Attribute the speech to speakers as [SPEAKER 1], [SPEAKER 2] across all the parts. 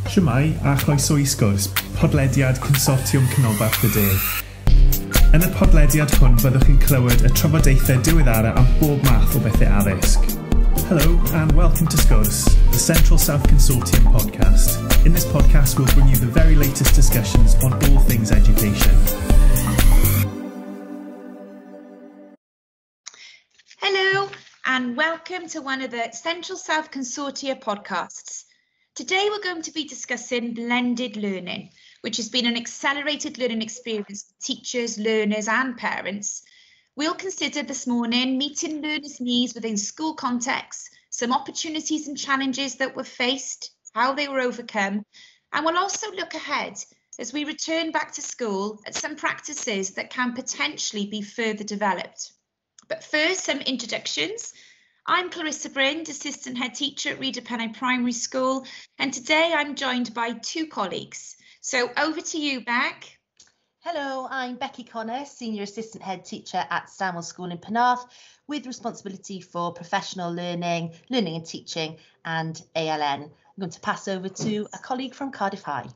[SPEAKER 1] Shwmae a chroeso I Sgwrs, podlediad Consortiwm Canolbarth y De. Yn y podlediad hwn byddwch chi'n clywed y trafodaethau diweddara am bob math o bethau addysg. Hello and welcome to Sgwrs, the Central South Consortium podcast. In this podcast we'll bring you the very latest discussions on all things education.
[SPEAKER 2] Hello and welcome to one of the Central South Consortia podcasts. Today we're going to be discussing blended learning, which has been an accelerated learning experience for teachers, learners and parents. We'll consider this morning meeting learners' needs within school contexts, some opportunities and challenges that were faced, how they were overcome, and we'll also look ahead as we return back to school at some practices that can potentially be further developed. But first, some introductions. I'm Clarissa Brind, Assistant Head Teacher at Reader Pennine Primary School, and today I'm joined by two colleagues. So over to you, Beck.
[SPEAKER 3] Hello, I'm Becky Connor, Senior Assistant Head Teacher at Stanwell School in Penarth, with responsibility for professional learning, learning and teaching, and ALN. I'm going to pass over to a colleague from Cardiff High.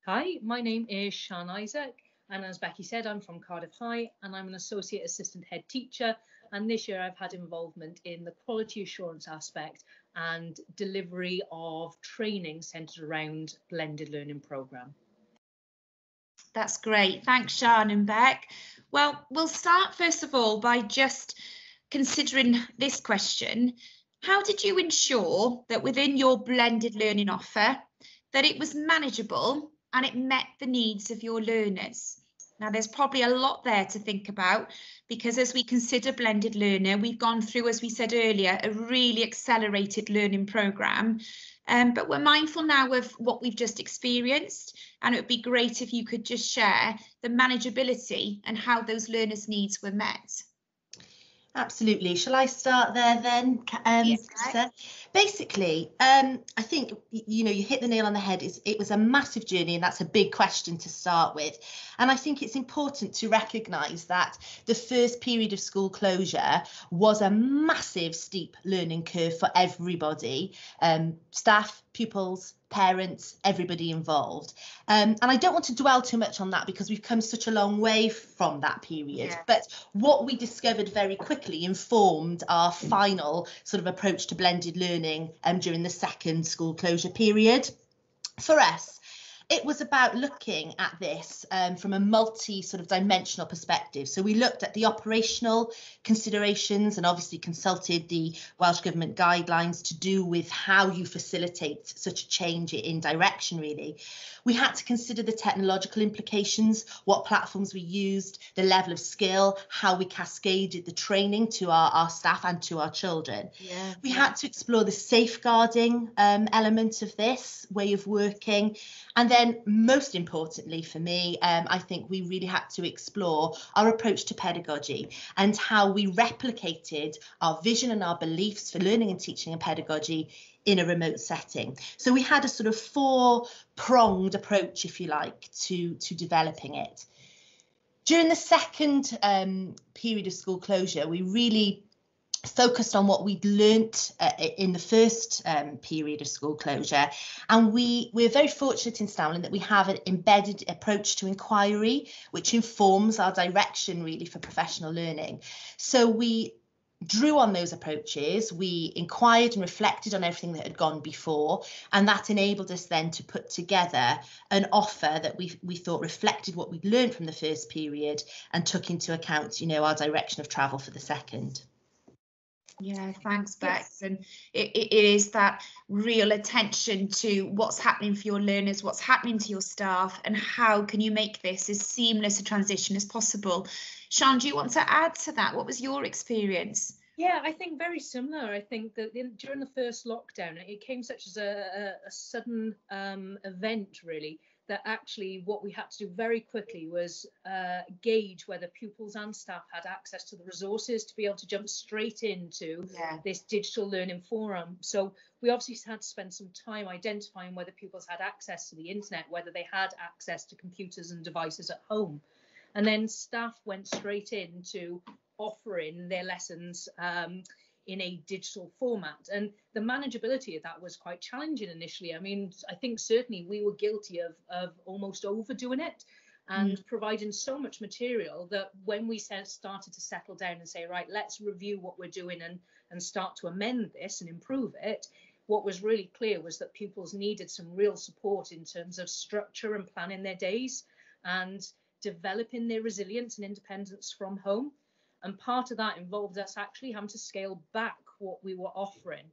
[SPEAKER 4] Hi, my name is Sian Isaac, and as Becky said, I'm from Cardiff High, and I'm an Associate Assistant Head Teacher. And this year I've had involvement in the quality assurance aspect and delivery of training centred around blended learning programme.
[SPEAKER 2] That's great. Thanks, Sian and Beck. Well, we'll start first of all by just considering this question. How did you ensure that within your blended learning offer that it was manageable and it met the needs of your learners? Now, there's probably a lot there to think about because as we consider blended learner, we've gone through, as we said earlier, a really accelerated learning programme. But we're mindful now of what we've just experienced, and it would be great if you could just share the manageability and how those learners' needs were met.
[SPEAKER 3] Absolutely. Shall I start there then?
[SPEAKER 2] Yes.
[SPEAKER 3] Basically, I think, you hit the nail on the head. It was a massive journey, and that's a big question to start with. And I think it's important to recognise that the first period of school closure was a massive steep learning curve for everybody, staff, pupils, parents, everybody involved. And I don't want to dwell too much on that because we've come such a long way from that period. Yeah. But what we discovered very quickly informed our final sort of approach to blended learning during the second school closure period. For us, it was about looking at this from a multi sort of dimensional perspective. So we looked at the operational considerations and obviously consulted the Welsh Government guidelines to do with how you facilitate such a change in direction, really. We had to consider the technological implications, what platforms we used, the level of skill, how we cascaded the training to our staff and to our children. We had to explore the safeguarding element of this way of working. And then most importantly for me, I think we really had to explore our approach to pedagogy and how we replicated our vision and our beliefs for learning and teaching and pedagogy in a remote setting. So we had a sort of four-pronged approach, if you like, to developing it. During the second period of school closure, we really focused on what we'd learnt in the first period of school closure, and we're very fortunate in Stanwell that we have an embedded approach to inquiry which informs our direction really for professional learning. So we drew on those approaches, we inquired and reflected on everything that had gone before, and that enabled us then to put together an offer that we thought reflected what we'd learned from the first period and took into account, our direction of travel for the second.
[SPEAKER 2] Yeah, thanks, Bex. Yes. And it is that real attention to what's happening for your learners, what's happening to your staff, and how can you make this as seamless a transition as possible. Sian, do you want to add to that? What was your experience?
[SPEAKER 4] Yeah, I think very similar. I think that during the first lockdown, it came such as a sudden event, really, that actually what we had to do very quickly was gauge whether pupils and staff had access to the resources to be able to jump straight into this digital learning forum. So we obviously had to spend some time identifying whether pupils had access to the internet, whether they had access to computers and devices at home. And then staff went straight into offering their lessons in a digital format. And the manageability of that was quite challenging initially. I mean, I think certainly we were guilty of almost overdoing it and providing so much material that when we started to settle down and say, right, let's review what we're doing and start to amend this and improve it, what was really clear was that pupils needed some real support in terms of structure and planning their days and developing their resilience and independence from home. And part of that involved us actually having to scale back what we were offering.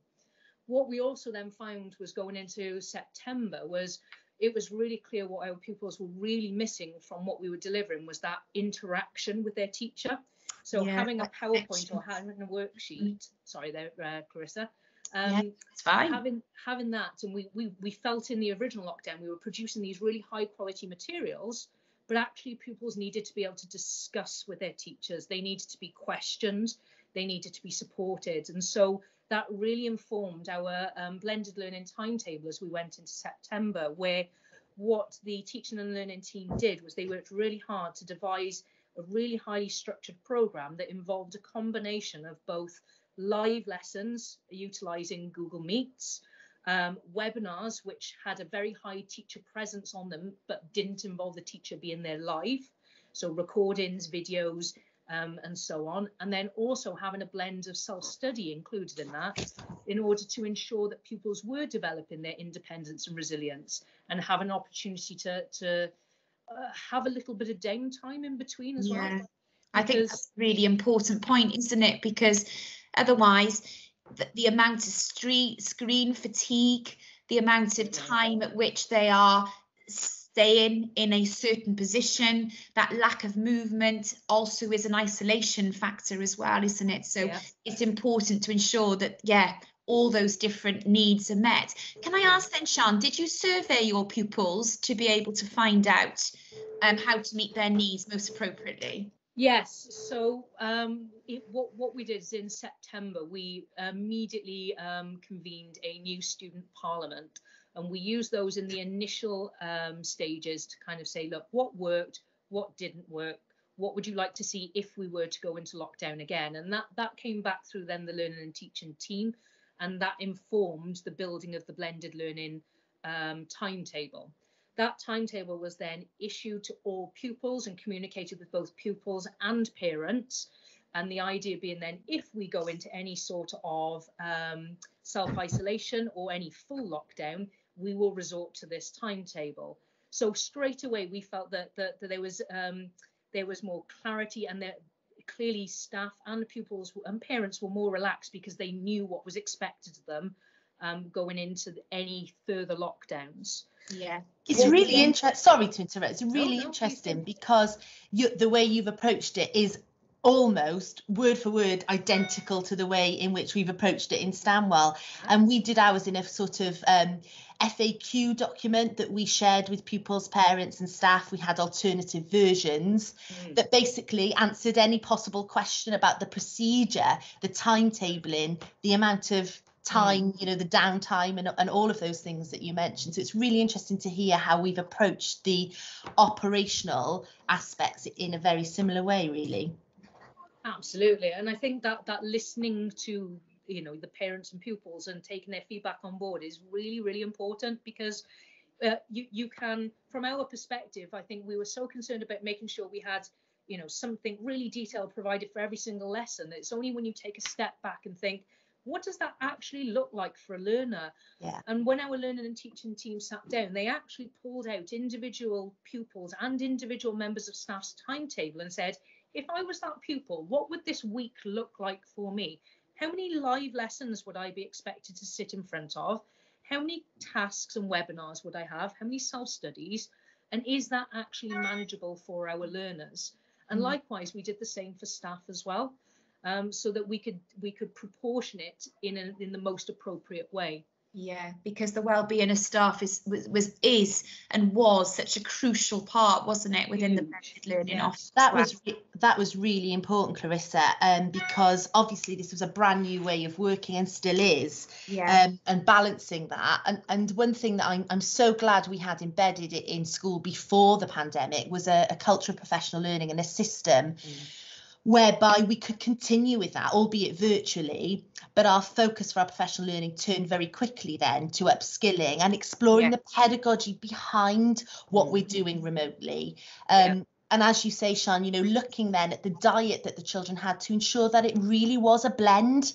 [SPEAKER 4] What we also then found was going into September was it was really clear what our pupils were really missing from what we were delivering was that interaction with their teacher. So having a PowerPoint or having a worksheet, sorry there, Clarissa,
[SPEAKER 2] it's fine.
[SPEAKER 4] Having that, and we felt in the original lockdown we were producing these really high quality materials, but actually pupils needed to be able to discuss with their teachers. They needed to be questioned. They needed to be supported. And so that really informed our blended learning timetable as we went into September, where what the teaching and learning team did was they worked really hard to devise a really highly structured program that involved a combination of both live lessons utilising Google Meets, webinars which had a very high teacher presence on them but didn't involve the teacher being there live, so recordings, videos, and so on, and then also having a blend of self-study included in that in order to ensure that pupils were developing their independence and resilience and have an opportunity to have a little bit of downtime in between as well.
[SPEAKER 2] I think that's a really important point, isn't it? Because otherwise the amount of screen fatigue, the amount of time at which they are staying in a certain position, that lack of movement also is an isolation factor as well, isn't it? So it's important to ensure that, all those different needs are met. Can I ask then, Sian, did you survey your pupils to be able to find out how to meet their needs most appropriately?
[SPEAKER 4] Yes, so what we did is in September, we immediately convened a new student parliament, and we used those in the initial stages to kind of say, look, what worked, what didn't work, what would you like to see if we were to go into lockdown again? And that came back through then the learning and teaching team, and that informed the building of the blended learning timetable. That timetable was then issued to all pupils and communicated with both pupils and parents. And the idea being then, if we go into any sort of self-isolation or any full lockdown, we will resort to this timetable. So straight away, we felt that there was more clarity, and that clearly staff and pupils and parents were more relaxed because they knew what was expected of them going into any further lockdowns.
[SPEAKER 3] It's really interesting. Sorry to interrupt. It's really interesting because the way you've approached it is almost word for word identical to the way in which we've approached it in Stanwell. And we did ours in a sort of FAQ document that we shared with pupils, parents and staff. We had alternative versions that basically answered any possible question about the procedure, the timetabling, the amount of time, the downtime and all of those things that you mentioned. So it's really interesting to hear how we've approached the operational aspects in a very similar way, really.
[SPEAKER 4] Absolutely. And I think that listening to the parents and pupils and taking their feedback on board is really, really important, because you can, from our perspective, I think we were so concerned about making sure we had something really detailed provided for every single lesson, that it's only when you take a step back and think, what does that actually look like for a learner? And when our learning and teaching team sat down, they actually pulled out individual pupils and individual members of staff's timetable and said, if I was that pupil, what would this week look like for me? How many live lessons would I be expected to sit in front of? How many tasks and webinars would I have? How many self-studies? And is that actually manageable for our learners? And likewise, we did the same for staff as well, so that we could proportion it in the most appropriate way.
[SPEAKER 2] Because the well-being of staff is and was such a crucial part, wasn't it, within the blended learning office?
[SPEAKER 3] That was really important, Clarissa, because obviously this was a brand new way of working and still is, and balancing that. And one thing that I'm so glad we had embedded it in school before the pandemic was a culture of professional learning and a system whereby we could continue with that, albeit virtually, but our focus for our professional learning turned very quickly then to upskilling and exploring the pedagogy behind what we're doing remotely. And as you say, Sian, looking then at the diet that the children had to ensure that it really was a blend.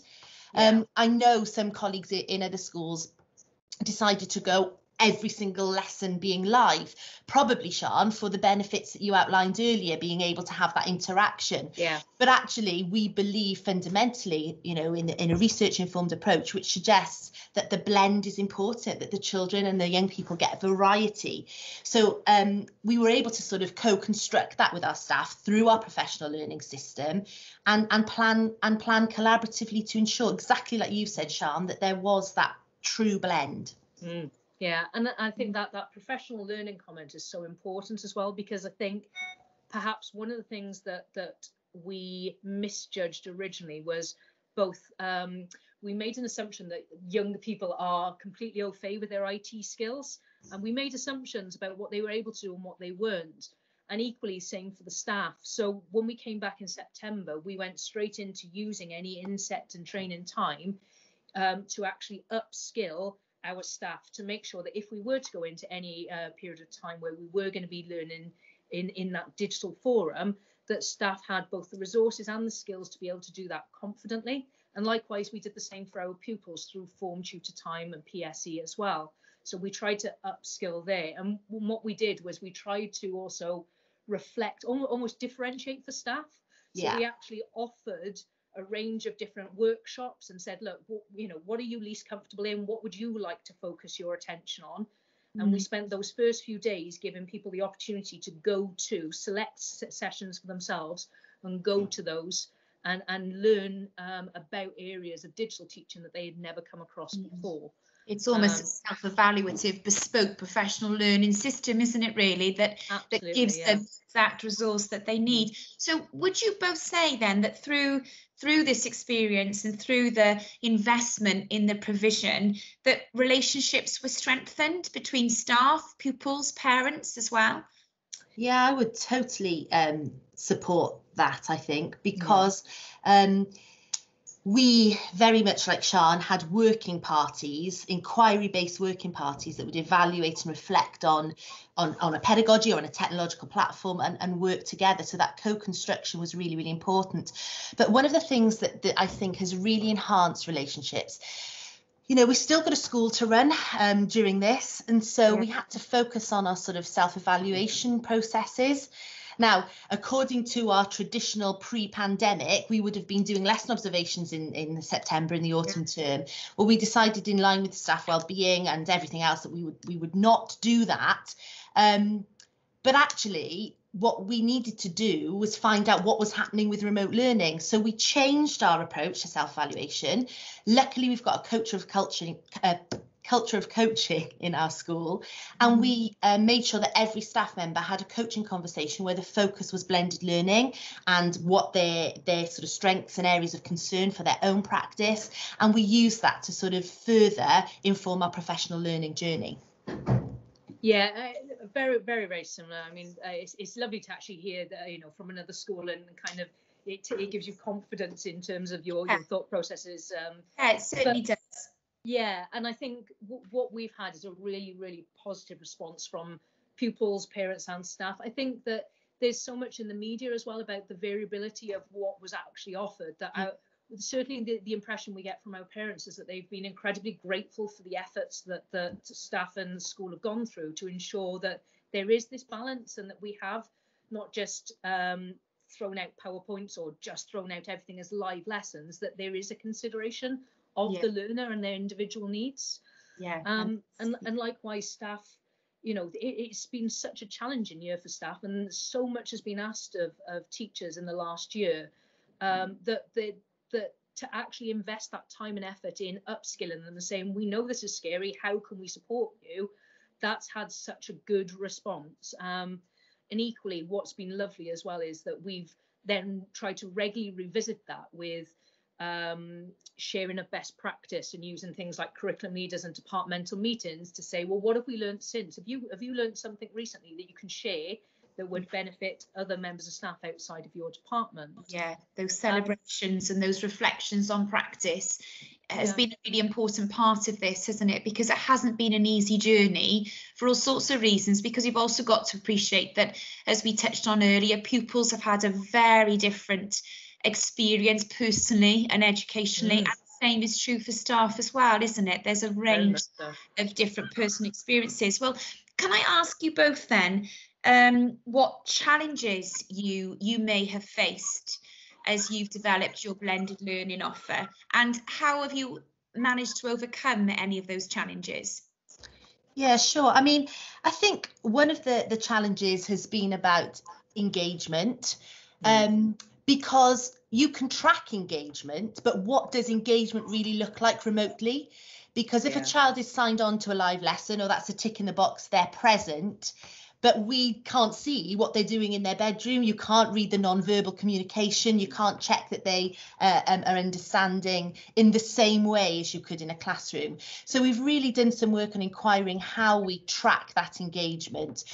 [SPEAKER 3] I know some colleagues in other schools decided to go every single lesson being live, probably, Sian, for the benefits that you outlined earlier, being able to have that interaction. But actually, we believe fundamentally, in a research-informed approach, which suggests that the blend is important, that the children and the young people get variety. So we were able to sort of co-construct that with our staff through our professional learning system and plan collaboratively to ensure, exactly like you said, Sian, that there was that true blend.
[SPEAKER 4] Yeah, and I think that professional learning comment is so important as well, because I think perhaps one of the things that we misjudged originally was both we made an assumption that younger people are completely au fait with their IT skills, and we made assumptions about what they were able to do and what they weren't, and equally same for the staff. So when we came back in September, we went straight into using any inset and training time to actually upskill our staff, to make sure that if we were to go into any period of time where we were going to be learning in that digital forum, that staff had both the resources and the skills to be able to do that confidently. And likewise, we did the same for our pupils through Form Tutor Time and PSE as well. So we tried to upskill there. And what we did was we tried to also reflect, almost differentiate for staff. So we actually offered a range of different workshops and said, look, what are you least comfortable in? What would you like to focus your attention on? And we spent those first few days giving people the opportunity to go to select sessions for themselves and go to those and learn about areas of digital teaching that they had never come across before.
[SPEAKER 2] It's almost a self-evaluative, bespoke professional learning system, isn't it, really, that gives them that resource that they need. So would you both say then that through this experience and through the investment in the provision, that relationships were strengthened between staff, pupils, parents as well?
[SPEAKER 3] Yeah, I would totally support that, I think, because we very much, like Sian, had working parties, inquiry-based working parties that would evaluate and reflect on a pedagogy or on a technological platform and work together. So that co-construction was really, really important. But one of the things that I think has really enhanced relationships, we've still got a school to run during this. And so we had to focus on our sort of self-evaluation processes. Now, according to our traditional pre-pandemic, we would have been doing lesson observations in September in the autumn term. Well, we decided, in line with staff wellbeing and everything else, that we would not do that. But actually, what we needed to do was find out what was happening with remote learning. So we changed our approach to self-evaluation. Luckily, we've got a culture of coaching in our school, and we made sure that every staff member had a coaching conversation where the focus was blended learning and what their sort of strengths and areas of concern for their own practice, and we used that to sort of further inform our professional learning journey.
[SPEAKER 4] Yeah, very, very, very similar. I mean, it's lovely to actually hear that, from another school, and kind of it gives you confidence in terms of your thought processes.
[SPEAKER 2] It certainly does.
[SPEAKER 4] Yeah, and I think what we've had is a really, really positive response from pupils, parents and staff. I think that there's so much in the media as well about the variability of what was actually offered, that certainly the impression we get from our parents is that they've been incredibly grateful for the efforts that the staff and the school have gone through to ensure that there is this balance, and that we have not just thrown out PowerPoints or just thrown out everything as live lessons, that there is a consideration of the learner and their individual needs. And likewise, staff, it's been such a challenging year for staff, and so much has been asked of teachers in the last year, that to actually invest that time and effort in upskilling them and saying, we know this is scary, how can we support you? That's had such a good response. And equally, what's been lovely as well is that we've then tried to regularly revisit that with sharing of best practice and using things like curriculum leaders and departmental meetings to say, well, what have we learned since? Have you learned something recently that you can share that would benefit other members of staff outside of your department.
[SPEAKER 2] Yeah, those celebrations and those reflections on practice has been a really important part of this, hasn't it? Because it hasn't been an easy journey for all sorts of reasons, because you've also got to appreciate that, as we touched on earlier, pupils have had a very different experience personally and educationally, and the same is true for staff as well, isn't it? There's a range of different personal experiences. Well, can I ask you both then, what challenges you may have faced as you've developed your blended learning offer, and how have you managed to overcome any of those challenges?
[SPEAKER 3] Yeah, sure. I mean, I think one of the challenges has been about engagement, because you can track engagement, but what does engagement really look like remotely? Because if a child is signed on to a live lesson, or that's a tick in the box, they're present, but we can't see what they're doing in their bedroom. You can't read the non-verbal communication. You can't check that they are understanding in the same way as you could in a classroom. So we've really done some work on inquiring how we track that engagement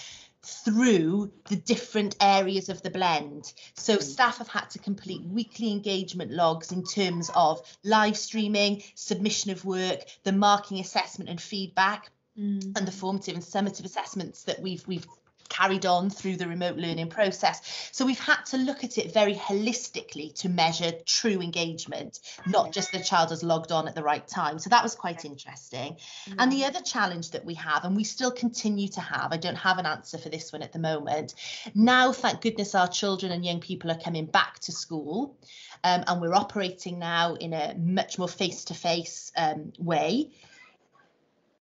[SPEAKER 3] through the different areas of the blend. So staff have had to complete weekly engagement logs in terms of live streaming, submission of work, the marking, assessment and feedback, and the formative and summative assessments that we've carried on through the remote learning process. So we've had to look at it very holistically to measure true engagement, not just the child has logged on at the right time. So that was quite interesting. And the other challenge that we have, and we still continue to have, I don't have an answer for this one at the moment. Now, thank goodness, our children and young people are coming back to school, and we're operating now in a much more face-to-face way.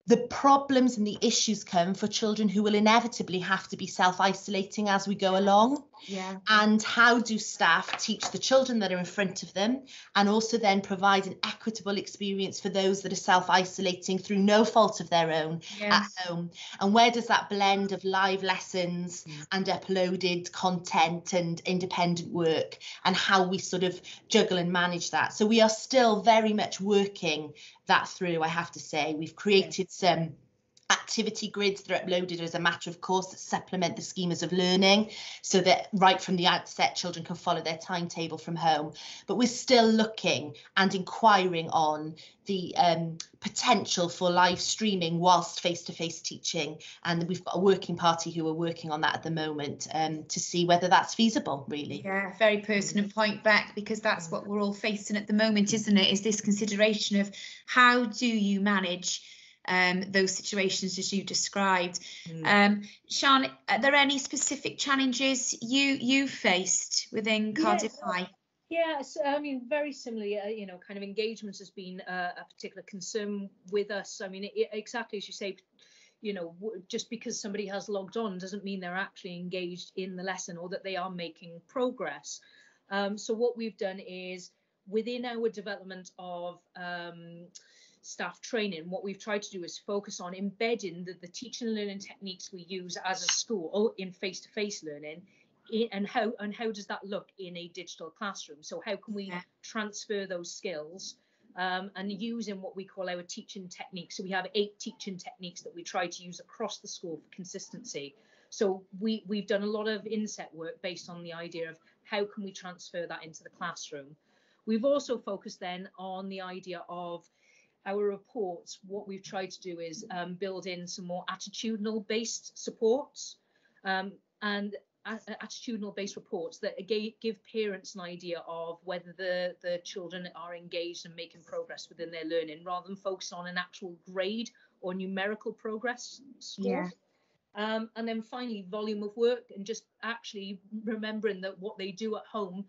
[SPEAKER 3] The problems and the issues come for children who will inevitably have to be self-isolating as we go along. And how do staff teach the children that are in front of them, and also then provide an equitable experience for those that are self-isolating through no fault of their own at home? And where does that blend of live lessons and uploaded content and independent work, and how we sort of juggle and manage that? So we are still very much working that through, I have to say. We've created some activity grids that are uploaded as a matter of course that supplement the schemas of learning, so that right from the outset children can follow their timetable from home. But we're still looking and inquiring on the potential for live streaming whilst face-to-face teaching, and we've got a working party who are working on that at the moment to see whether that's feasible, really.
[SPEAKER 2] Yeah, very pertinent point, Beck, because that's what we're all facing at the moment, isn't it? Is this consideration of how do you manage those situations as you described. Sian, are there any specific challenges you faced within Cardiff High?
[SPEAKER 4] Yeah, so, I mean, very similarly, you know, kind of engagement has been a particular concern with us. I mean, exactly as you say, you know, just because somebody has logged on doesn't mean they're actually engaged in the lesson or that they are making progress. So what we've done is, within our development of staff training, what we've tried to do is focus on embedding the teaching and learning techniques we use as a school in face-to-face learning, and how does that look in a digital classroom? So how can we transfer those skills and using what we call our teaching techniques? So we have 8 teaching techniques that we try to use across the school for consistency. So we've done a lot of inset work based on the idea of how can we transfer that into the classroom. We've also focused then on the idea of our reports. What we've tried to do is build in some more attitudinal based supports, and attitudinal based reports that give parents an idea of whether the children are engaged and making progress within their learning, rather than focus on an actual grade or numerical progress score. And then finally, volume of work, and just actually remembering that what they do at home,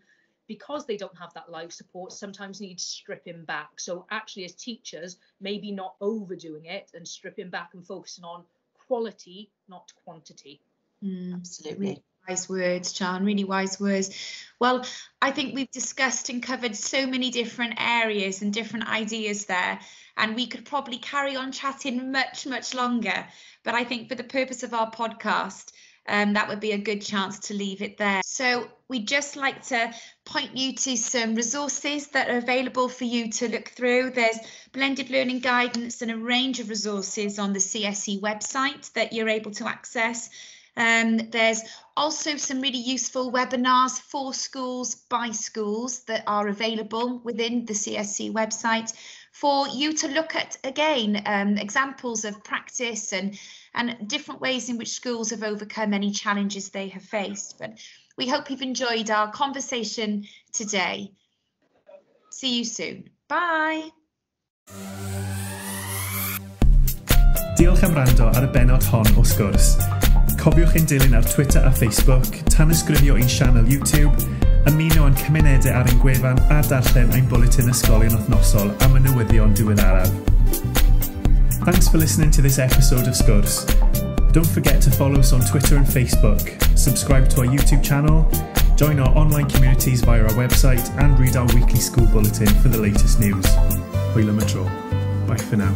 [SPEAKER 4] because they don't have that live support, sometimes needs stripping back. So actually, as teachers, maybe not overdoing it and stripping back and focusing on quality, not quantity.
[SPEAKER 3] Absolutely.
[SPEAKER 2] Really wise words, Sian, really wise words. Well, I think we've discussed and covered so many different areas and different ideas there, and we could probably carry on chatting much, much longer. But I think for the purpose of our podcast, that would be a good chance to leave it there. So we'd just like to point you to some resources that are available for you to look through. There's blended learning guidance and a range of resources on the CSC website that you're able to access. There's also some really useful webinars for schools by schools that are available within the CSC website for you to look at, again, examples of practice and different ways in which schools have overcome any challenges they have faced. But we hope you've enjoyed our conversation today. See you soon. Bye.
[SPEAKER 1] Diolch am wrando ar y benod hon o Sgwrs. Cofiwch ein dilyn ar Twitter a Facebook, tanysgrifio ein sianel YouTube, ymuno yn cymunedau ar ein gwefan a darllen ein bwletin ysgolion wythnosol am y newyddion diweddaraf. Thanks for listening to this episode of Sgwrs. Don't forget to follow us on Twitter and Facebook, subscribe to our YouTube channel, join our online communities via our website, and read our weekly school bulletin for the latest news. Hwyl am y tro. Bye for now.